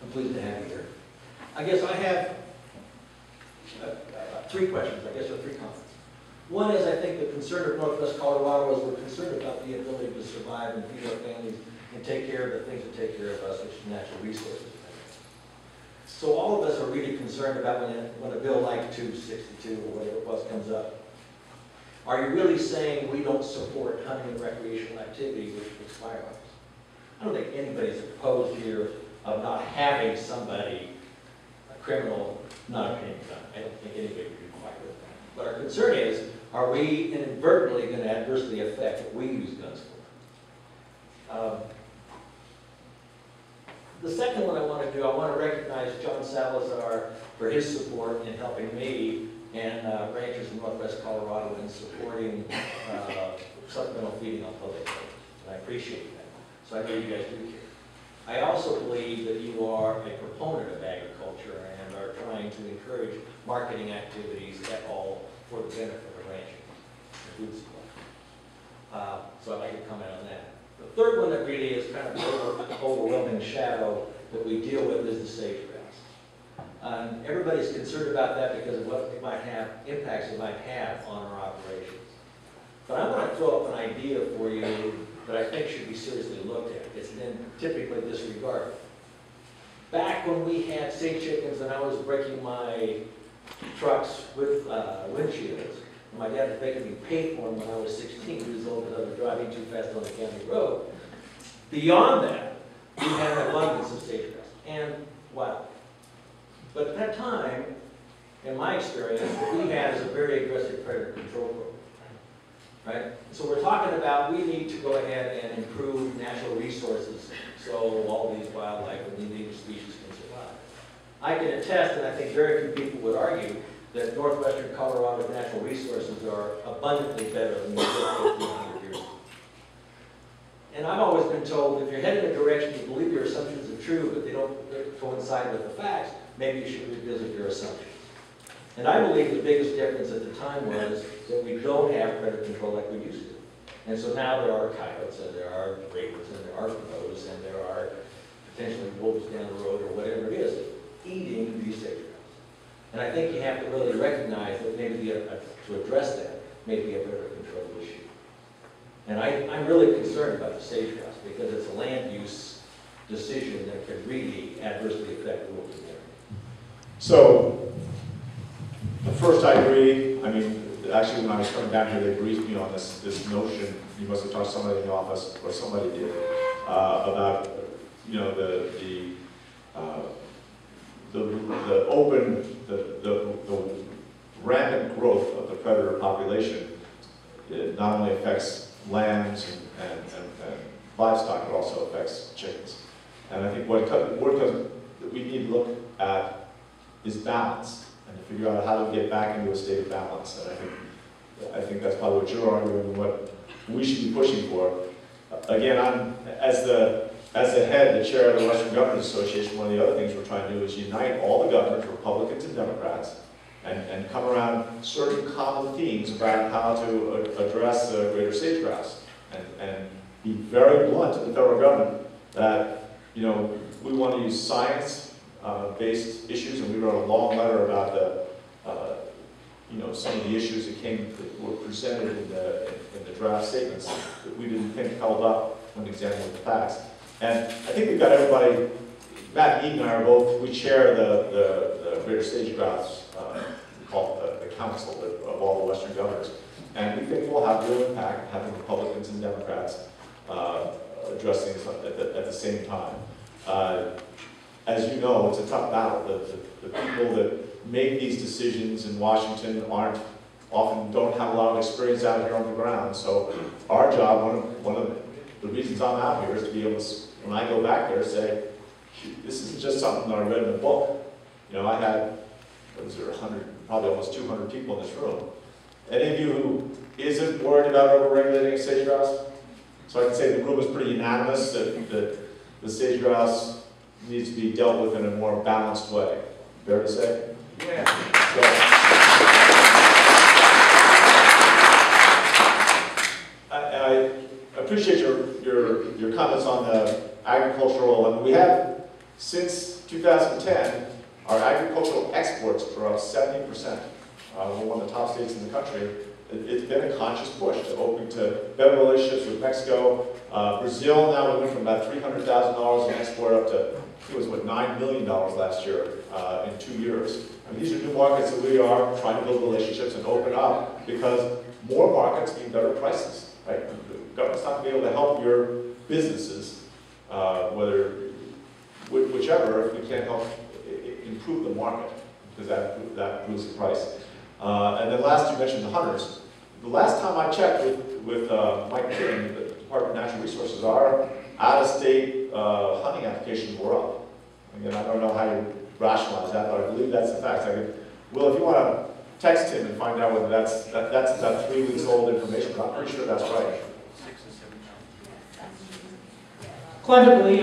I'm pleased to have you here. I guess I have three questions, or three comments. One is, I think the concern of Northwest Colorado is we're concerned about the ability to survive and feed our families and take care of the things that take care of us, which is natural resources. So all of us are really concerned about when a bill like 262 or whatever it was comes up. Are you really saying we don't support hunting and recreational activity which puts firearms? I don't think anybody's opposed here of not having somebody, a criminal, not a paying gun. I don't think anybody would be quite with that. But our concern is, are we inadvertently going to adversely affect what we use guns for? The second one I want to do, I want to recognize John Salazar for his support in helping me and ranchers in Northwest Colorado in supporting supplemental feeding on public roads. And I appreciate that. So I know you guys do care. I also believe that you are a proponent of agriculture and are trying to encourage marketing activities at all for the benefit of ranching and food supply. So I'd like to comment on that. The third one that really is kind of the overwhelming shadow that we deal with is the sage-grouse. Everybody's concerned about that because of what it might have, impacts it might have on our operations. But I want to throw up an idea for you that I think should be seriously looked at. It's been typically disregarded. Back when we had sage chickens and I was breaking my trucks with windshields, and my dad was making me pay for them when I was 16 years old because I was driving too fast on the county road. Beyond that, we had an abundance of sage-grouse and wild. But at that time, in my experience, what we had is a very aggressive predator control program. Right? So we're talking about we need to go ahead and improve natural resources so all these wildlife and endangered species can survive. I can attest, and I think very few people would argue, that northwestern Colorado's natural resources are abundantly better than they were 1,500 years ago. And I've always been told if you're headed in a direction you believe your assumptions are true, but they don't coincide with the facts, maybe you should revisit your assumptions. And I believe the biggest difference at the time was that we don't have predator control like we used to. And so now there are coyotes, and there are ravens, and there are crows, and there are potentially wolves down the road, or whatever it is, eating these sage-grouse. And I think you have to really recognize that maybe to address that may be a better control issue. And I'm really concerned about the sage-grouse because it's a land use decision that could really adversely affect the rural community. So, first, I agree. I mean, actually, when I was coming down here, they briefed me on this notion. You must have talked to somebody in the office, or somebody did, about the rampant growth of the predator population. It not only affects lambs and livestock, it also affects chickens. And I think what we need to look at is balance, and to figure out how to get back into a state of balance. And I think that's probably what you're arguing and what we should be pushing for. Again, as the head, the chair of the Western Governors Association, one of the other things we're trying to do is unite all the governors, Republicans and Democrats, and come around certain common themes about how to address the greater sage-grouse, and be very blunt to the federal government that, we want to use science-based issues, and we wrote a long letter about some of the issues that were presented in the draft statements that we didn't think held up when examining the facts. And I think we've got everybody. Matt Eaton and I we chair the Greater Sage-Grouse the Council of all the Western Governors, and we think we'll have real impact having Republicans and Democrats addressing this at the same time. As you know, it's a tough battle. The people that make these decisions in Washington often don't have a lot of experience out here on the ground. So our job, one of the reasons I'm out here is to be able to, when I go back there, say, this isn't just something that I read in a book. I had, probably almost 200 people in this room. Any of you who isn't worried about over-regulating sage-grouse? So I can say the room is pretty unanimous that the sage-grouse needs to be dealt with in a more balanced way. Fair to say? Yeah. I appreciate your comments on the agricultural, and we have Since 2010, our agricultural exports are up 70%. We're one of the top states in the country. It's been a conscious push to open to better relationships with Mexico. Brazil now, we went from about $300,000 in export up to, I think it was what, $9 million last year in 2 years. I mean, these are new markets that we are trying to build relationships and open up because more markets mean better prices, right? The government's not going to be able to help your businesses, whichever, if we can't help improve the market, because that improves the price. And then last, you mentioned the hunters. The last time I checked with Mike King, the Department of Natural Resources, our out-of-state hunting applications were up. Again, I don't know how you rationalize that, but I believe that's the fact. Will, if you want to text him and find out whether that's about 3 weeks old information, but I'm pretty sure that's right. Collectively,